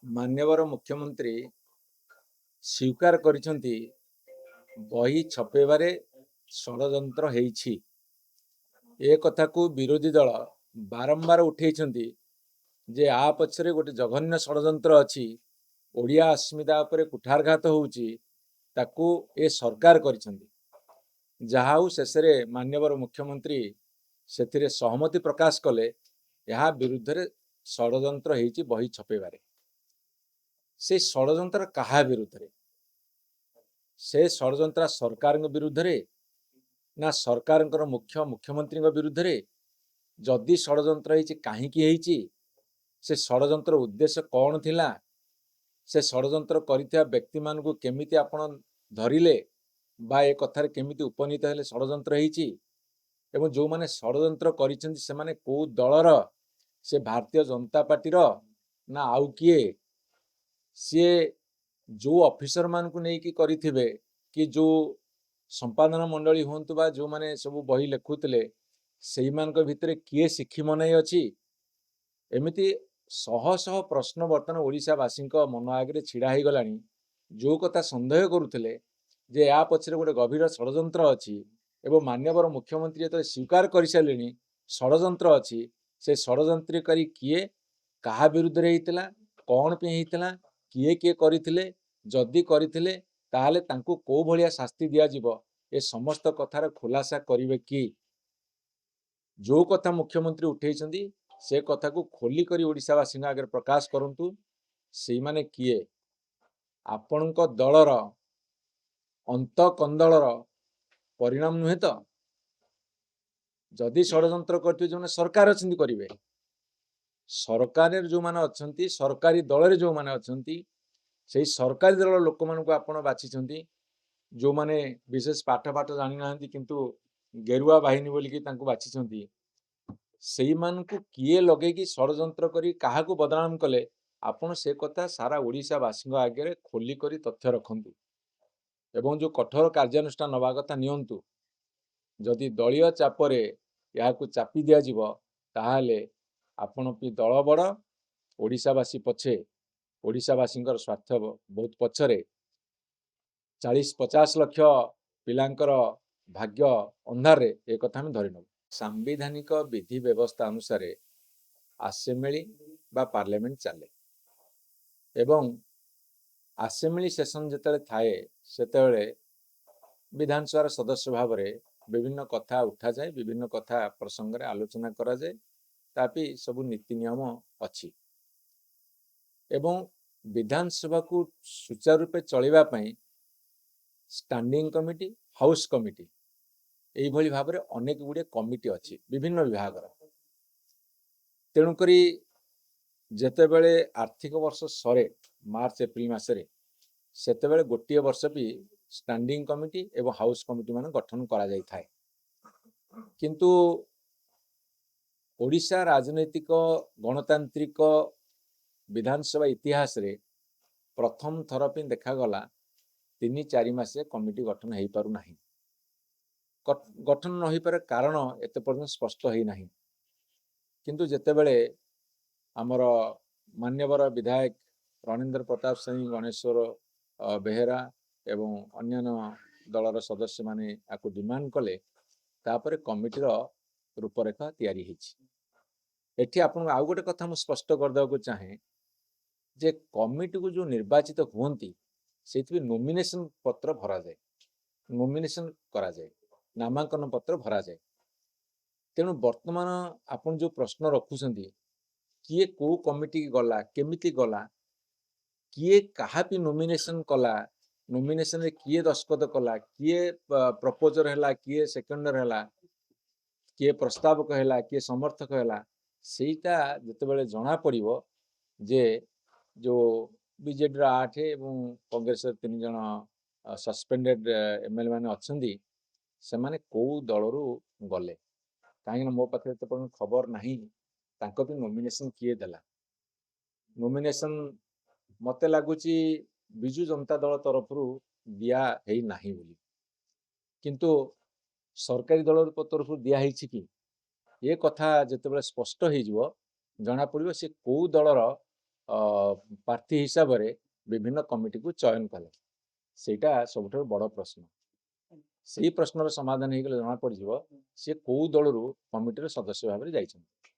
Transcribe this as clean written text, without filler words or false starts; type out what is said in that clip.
मान्यवर मुख्यमंत्री स्वीकार करिसेंती बही छपेबारे षड़यंत्र हेइछि। ए कथा को विरोधी दल बारंबार उठेइछंती जे आ पछरे गोटे जघन्य षड़यंत्र अछि। ओडिया अस्मिता उपरे कुठारघात होउछि ताकू ए सरकार करिसेंती। जहाउ शेषरे मान्यवर मुख्यमंत्री सेथिरे सहमति प्रकाश कले यहाँ विरुद्ध रे षड़यंत्र हेइछि बही छपेबारे। से षड़यंत्र काहा विरुद्ध रे? से षड़यंत्र सरकार विरुद्ध रे ना सरकार मुख्यमंत्री विरुद्ध रे? जदि षड़यंत्र हेइछि काहींकि हेइछि? से षड़यंत्र उद्देश्य कौन थिला? से षड़यंत्र करिथिया व्यक्ति मानकु केमिति आपण धरिले बा ए कथार केमिति उपनीत हेले षड़यंत्र हेइछि? एवं जो माने षड़यंत्र करिसेंति से माने को दलर? से भारतीय जनता पार्टीर ना आउ किए? सी जो ऑफिसर मान को नहीं करिथिबे कि जो संपादन मंडली होंतु बा जो माने सब बही लेखुतले सेही मानक भितरे किए शिक्षी मनाई अछि? एमिति शह शह प्रश्न बर्तमान ओडिशावासी मन आगे छिड़ा हो गलानी। जो कथा संदेह करुले जे या पछरे गोटे गभीर षड़यंत्र अछि एवं मान्यवर मुख्यमंत्री जो स्वीकार कर सारे षड़यंत्र अछि, से षड़यंत्रकारी किए कहा विरुद्ध रे हितला, कौन पे हितला, किए किए करिथिले, जदि करिथिले ताहले तांकु को भलिया शास्ति दिया जिवो, ए समस्त कथार खुलासा करिवे कि? जो कथा मुख्यमंत्री उठेइछंदी से कथा को खोली करी ओडिशावासी आगे प्रकाश करंतु। से माने किए? आपणक दलर अंत कंदलर परिणाम नुहे तो? जदि षड़यंत्र करते जो सरकार अच्छी करेंगे, सरकार जो माने अच्छी सरकारी दल जो माने अच्छी से सरकारी दल लोक मानक आपण बाछिछंती, जो माने विशेष पाठ पाठ जानी ना किंतु गेरुआ बाहिनी बोलिकी तांको बाछिछंती, सेई मानकु किए लगे कि षड़यंत्र करी काहाकू बदनाम कले आपण से कथा सारा ओडिशावासी आगे खोली करी तथ्य रखंतु एवं जो कठोर कार्यानुष्ठान नवा कथा नियंतु। जदि दलीय चापरे याकू चापी दिया जिवो ताहाले आपण भी दल बड़, ओडिशावासी पछे, ओडिशावासी स्वार्थ बहुत पछरे 40-50 लक्ष पिलांकर भाग्य अंधार रे एक कथा हम धरि नबु। सांविधानिक विधि व्यवस्था अनुसार असेंबली बा पार्लियामेंट चले एवं असेंबली सेशन जेतले थाए सेतले विधानसभा सदस्य भाव में विभिन्न कथा उठा जाए, विभिन्न कथा प्रसंग रे आलोचना करा जाए, तापि सब नीति नियम अच्छी एवं विधानसभा को सुचारू रूपे चलैबा पई स्टैंडिंग कमिटी, हाउस कमिटी एई भली भाव में अनेक गुड़े कमिटी अच्छी विभिन्न विभाग। तेणुकरी जेतेबेले आर्थिक वर्ष सरे मार्च एप्रिल मासरे सेतेबेले गोटे वर्ष भी स्टैंडिंग कमिटी एवं हाउस कमिटी मान गठन करा जाय थाए। किंतु ओडिशा राजनैतिक गणतांत्रिक विधानसभा इतिहास रे प्रथम थर पे देखागला 3-4 मासे कमिटी गठन हो पारु नाही। गठन न हो पारे कारण एते पर्यंत स्पष्ट होई नाही। किंतु जेतेबेले आमर मान्यवर विधायक रणेंद्र प्रताप सिंह, गणेश्वर बेहेरा एवं अन्य दलर सदस्य माने आकु डिमांड कले तापर कमिटीर रूपरेखा तैयारी होइछि। एठी आपन आउ गोटे कथा मु स्पष्ट कर देबा चाहे जे कमिटी को जो निर्वाचित हुंती से नॉमिनेशन पत्र भरा जाए, नॉमिनेशन करा जाए, नामांकन पत्र भरा जाए। तेणु वर्तमान आपन जो प्रश्न रखुछंती किए को कमिटी गला, केमिति गला, किए कहा भी नॉमिनेशन कला, नॉमिनेशन रे किए दस्खत कला, किए प्रपोजर हैला, किए सेकेंडर हैला, किए प्रस्तावक हैला, किए समर्थक हैला, सेटा जेतेबेले जना पड़िबो जे जो बीजेडी 8 एवं कांग्रेस 3 जन सस्पेंडेड एमएलए माने अछंदी से माने को दलरू गले, कहीं मो पाखे तो खबर नहीं तांको भी नॉमिनेशन किए देला। नॉमिनेशन मते लगुची बिजु जनता दल तरफ दिया है नाही बोली, किंतु सरकारी दल तरफ दिया है कि ये कथा जितेबाला स्पष्ट हो जना पड़ो से कौ दलर ପ୍ରାର୍ଥୀ ହିସାବରେ ବିଭିନ୍ନ କମିଟିକୁ ଚୟନ କଲେ। ସେଇଟା ସବୁଠାରୁ ବଡ଼ ପ୍ରଶ୍ନ। ସେଇ ପ୍ରଶ୍ନର ସମାଧାନ ହେଇଗଲେ ଜଣାପଡ଼ିଯିବ ସେ କୋଉ ଦଳରୁ କମିଟିର ସଦସ୍ୟ ଭାବରେ ଯାଇଛନ୍ତି।